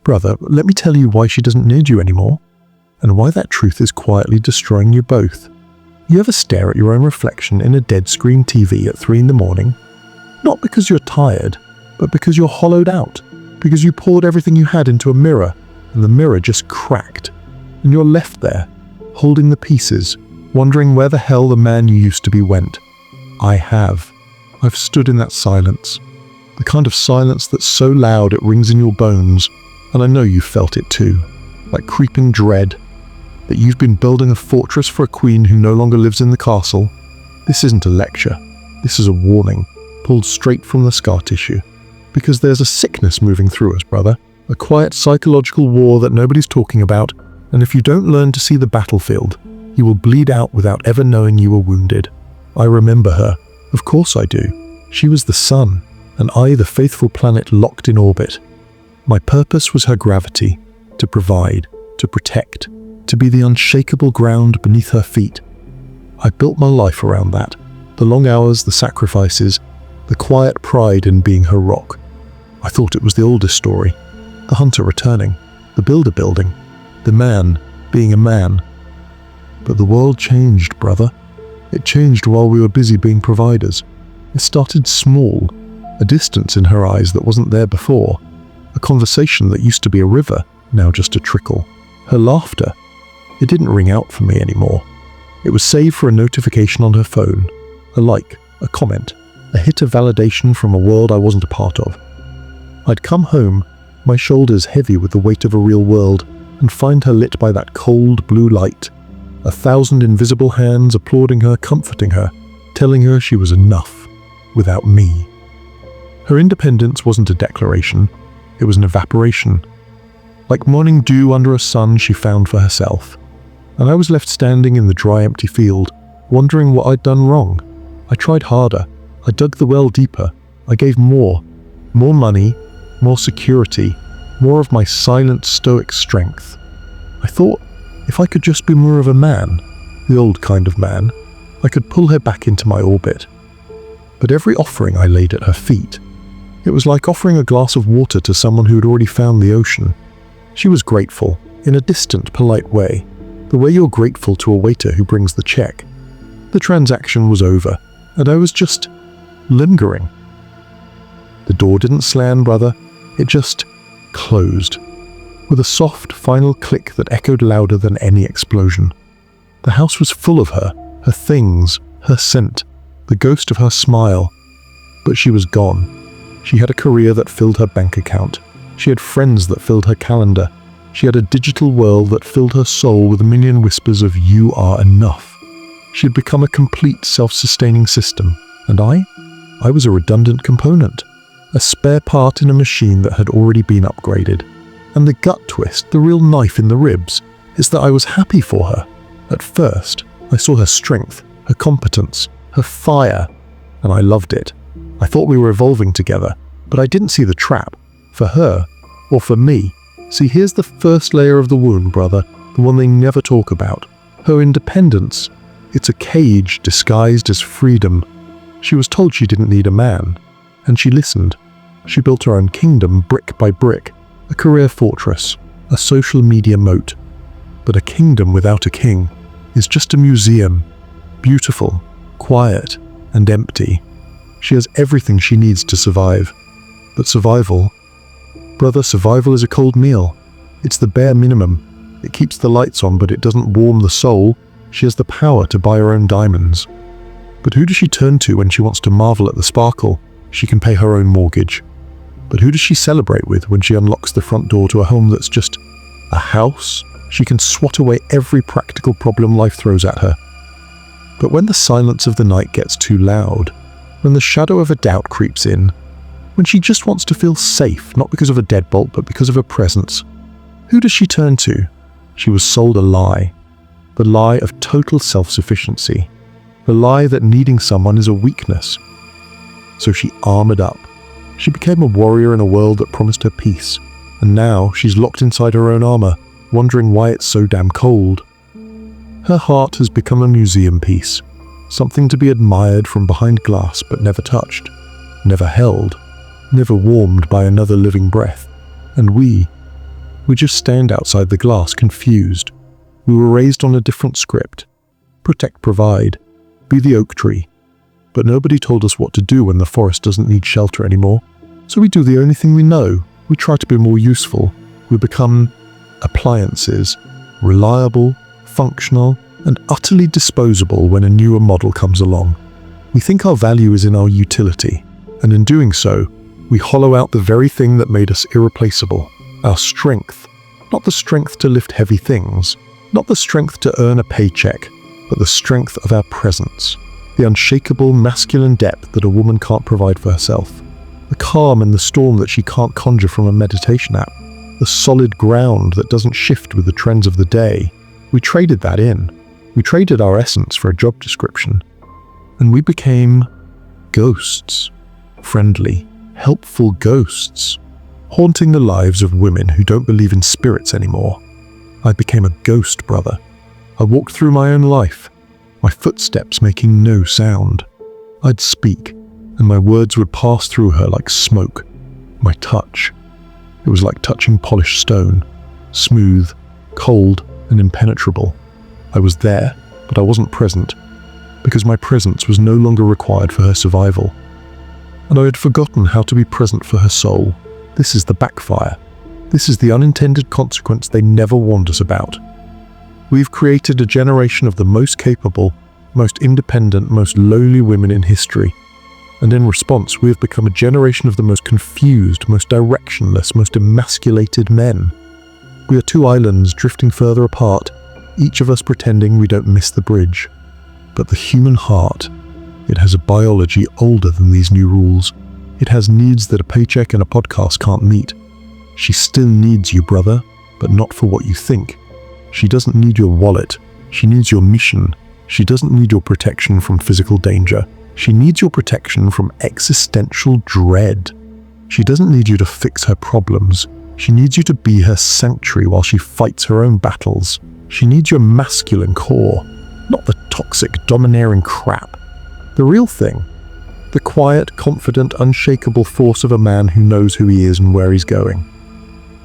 Brother, let me tell you why she doesn't need you anymore, and why that truth is quietly destroying you both. You ever stare at your own reflection in a dead screen TV at 3 a.m? Not because you're tired, but because you're hollowed out, because you poured everything you had into a mirror, and the mirror just cracked, and you're left there, holding the pieces, wondering where the hell the man you used to be went. I have. I've stood in that silence. The kind of silence that's so loud it rings in your bones, and I know you felt it too, like creeping dread, that you've been building a fortress for a queen who no longer lives in the castle. This isn't a lecture. This is a warning, pulled straight from the scar tissue. Because there's a sickness moving through us, brother. A quiet psychological war that nobody's talking about, and if you don't learn to see the battlefield, you will bleed out without ever knowing you were wounded. I remember her. Of course I do. She was the sun, and I the faithful planet locked in orbit. My purpose was her gravity, to provide, to protect, to be the unshakable ground beneath her feet. I built my life around that. The long hours, the sacrifices, the quiet pride in being her rock. I thought it was the oldest story. The hunter returning, the builder building, the man being a man. But the world changed, brother. It changed while we were busy being providers. It started small, a distance in her eyes that wasn't there before. A conversation that used to be a river, now just a trickle. Her laughter. It didn't ring out for me anymore. It was saved for a notification on her phone, a like, a comment, a hit of validation from a world I wasn't a part of. I'd come home, my shoulders heavy with the weight of a real world, and find her lit by that cold blue light, 1,000 invisible hands applauding her, comforting her, telling her she was enough, without me. Her independence wasn't a declaration, it was an evaporation. Like morning dew under a sun she found for herself. And I was left standing in the dry, empty field, wondering what I'd done wrong. I tried harder. I dug the well deeper. I gave more money, more security, more of my silent, stoic strength. I thought, if I could just be more of a man, the old kind of man, I could pull her back into my orbit. But every offering I laid at her feet, it was like offering a glass of water to someone who had already found the ocean. She was grateful, in a distant, polite way, the way you're grateful to a waiter who brings the check. The transaction was over, and I was just lingering. The door didn't slam, brother. It just closed, with a soft, final click that echoed louder than any explosion. The house was full of her things, her scent, the ghost of her smile. But she was gone. She had a career that filled her bank account. She had friends that filled her calendar. She had a digital world that filled her soul with a million whispers of "you are enough." She had become a complete self-sustaining system, and I was a redundant component, a spare part in a machine that had already been upgraded. And the gut twist, the real knife in the ribs, is that I was happy for her. At first, I saw her strength, her competence, her fire, and I loved it. I thought we were evolving together, but I didn't see the trap, for her, or for me. See, here's the first layer of the wound, brother, the one they never talk about. Her independence. It's a cage disguised as freedom. She was told she didn't need a man, and she listened. She built her own kingdom brick by brick, a career fortress, a social media moat. But a kingdom without a king is just a museum, beautiful, quiet, and empty. She has everything she needs to survive. But survival, brother, survival is a cold meal. It's the bare minimum. It keeps the lights on, but it doesn't warm the soul. She has the power to buy her own diamonds. But who does she turn to when she wants to marvel at the sparkle? She can pay her own mortgage. But who does she celebrate with when she unlocks the front door to a home that's just a house? She can swat away every practical problem life throws at her. But when the silence of the night gets too loud, when the shadow of a doubt creeps in, when she just wants to feel safe, not because of a deadbolt, but because of her presence, who does she turn to? She was sold a lie. The lie of total self-sufficiency. The lie that needing someone is a weakness. So she armored up. She became a warrior in a world that promised her peace. And now she's locked inside her own armor, wondering why it's so damn cold. Her heart has become a museum piece. Something to be admired from behind glass but never touched, never held, never warmed by another living breath. And we We just stand outside the glass, confused. We were raised on a different script. Protect, provide. Be the oak tree. But nobody told us what to do when the forest doesn't need shelter anymore. So we do the only thing we know. We try to be more useful. We become appliances, reliable, functional, and utterly disposable when a newer model comes along. We think our value is in our utility, and in doing so, we hollow out the very thing that made us irreplaceable, our strength. Not the strength to lift heavy things, not the strength to earn a paycheck, but the strength of our presence, the unshakable masculine depth that a woman can't provide for herself, the calm in the storm that she can't conjure from a meditation app, the solid ground that doesn't shift with the trends of the day. We traded that in. We traded our essence for a job description. And we became ghosts. Friendly, helpful ghosts. Haunting the lives of women who don't believe in spirits anymore. I became a ghost, brother. I walked through my own life, my footsteps making no sound. I'd speak, and my words would pass through her like smoke. My touch. It was like touching polished stone. Smooth, cold, and impenetrable. I was there, but I wasn't present, because my presence was no longer required for her survival. And I had forgotten how to be present for her soul. This is the backfire. This is the unintended consequence they never warned us about. We've created a generation of the most capable, most independent, most lowly women in history. And in response, we have become a generation of the most confused, most directionless, most emasculated men. We are two islands drifting further apart, each of us pretending we don't miss the bridge. But the human heart, it has a biology older than these new rules. It has needs that a paycheck and a podcast can't meet. She still needs you, brother, but not for what you think. She doesn't need your wallet. She needs your mission. She doesn't need your protection from physical danger. She needs your protection from existential dread. She doesn't need you to fix her problems. She needs you to be her sanctuary while she fights her own battles. She needs your masculine core, not the toxic, domineering crap. The real thing. The quiet, confident, unshakable force of a man who knows who he is and where he's going.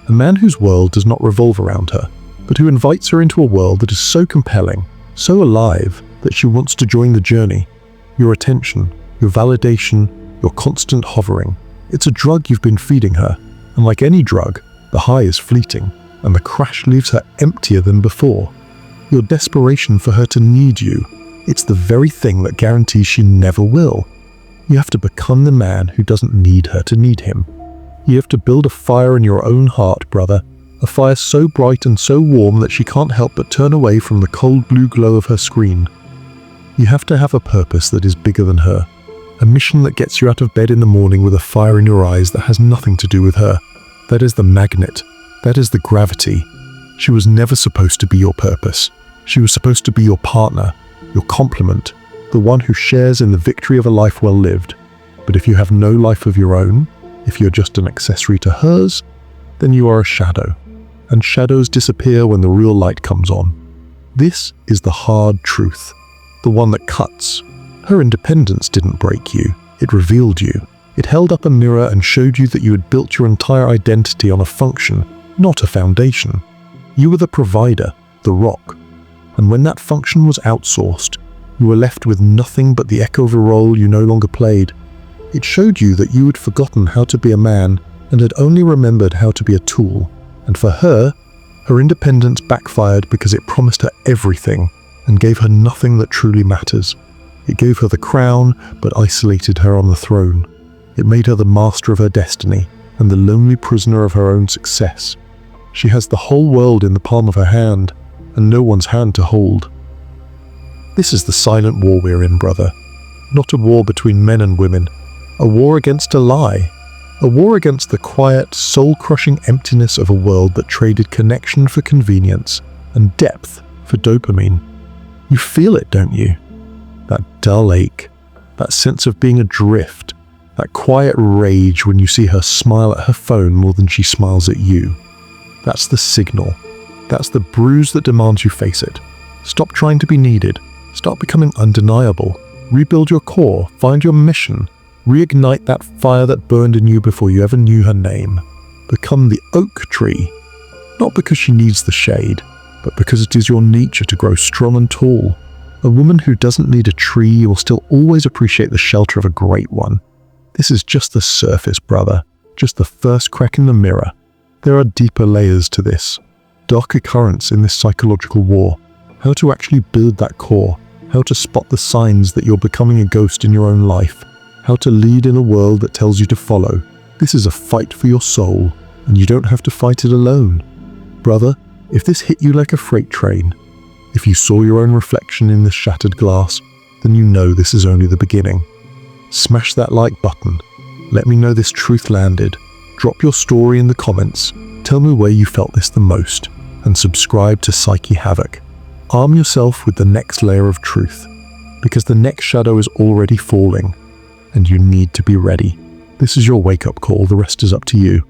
A man whose world does not revolve around her, but who invites her into a world that is so compelling, so alive, that she wants to join the journey. Your attention, your validation, your constant hovering. It's a drug you've been feeding her, and like any drug, the high is fleeting, and the crash leaves her emptier than before. Your desperation for her to need you, it's the very thing that guarantees she never will. You have to become the man who doesn't need her to need him. You have to build a fire in your own heart, brother, a fire so bright and so warm that she can't help but turn away from the cold blue glow of her screen. You have to have a purpose that is bigger than her, a mission that gets you out of bed in the morning with a fire in your eyes that has nothing to do with her. That is the magnet. That is the gravity. She was never supposed to be your purpose. She was supposed to be your partner, your complement, the one who shares in the victory of a life well lived. But if you have no life of your own, if you're just an accessory to hers, then you are a shadow. And shadows disappear when the real light comes on. This is the hard truth, the one that cuts. Her independence didn't break you, it revealed you. It held up a mirror and showed you that you had built your entire identity on a function, not a foundation. You were the provider, the rock. And when that function was outsourced, you were left with nothing but the echo of a role you no longer played. It showed you that you had forgotten how to be a man and had only remembered how to be a tool. And for her, her independence backfired because it promised her everything and gave her nothing that truly matters. It gave her the crown, but isolated her on the throne. It made her the master of her destiny and the lonely prisoner of her own success. She has the whole world in the palm of her hand, and no one's hand to hold. This is the silent war we're in, brother. Not a war between men and women. A war against a lie. A war against the quiet, soul-crushing emptiness of a world that traded connection for convenience and depth for dopamine. You feel it, don't you? That dull ache, that sense of being adrift, that quiet rage when you see her smile at her phone more than she smiles at you. That's the signal. That's the bruise that demands you face it. Stop trying to be needed. Start becoming undeniable. Rebuild your core. Find your mission. Reignite that fire that burned in you before you ever knew her name. Become the oak tree. Not because she needs the shade, but because it is your nature to grow strong and tall. A woman who doesn't need a tree will still always appreciate the shelter of a great one. This is just the surface, brother, just the first crack in the mirror. There are deeper layers to this, darker currents in this psychological war. How to actually build that core, how to spot the signs that you're becoming a ghost in your own life, how to lead in a world that tells you to follow. This is a fight for your soul, and you don't have to fight it alone. Brother, if this hit you like a freight train, if you saw your own reflection in this shattered glass, then you know this is only the beginning. Smash that like button. Let me know this truth landed. Drop your story in the comments. Tell me where you felt this the most. And subscribe to Psyche Havoc. Arm yourself with the next layer of truth, because the next shadow is already falling, and you need to be ready. This is your wake-up call. The rest is up to you.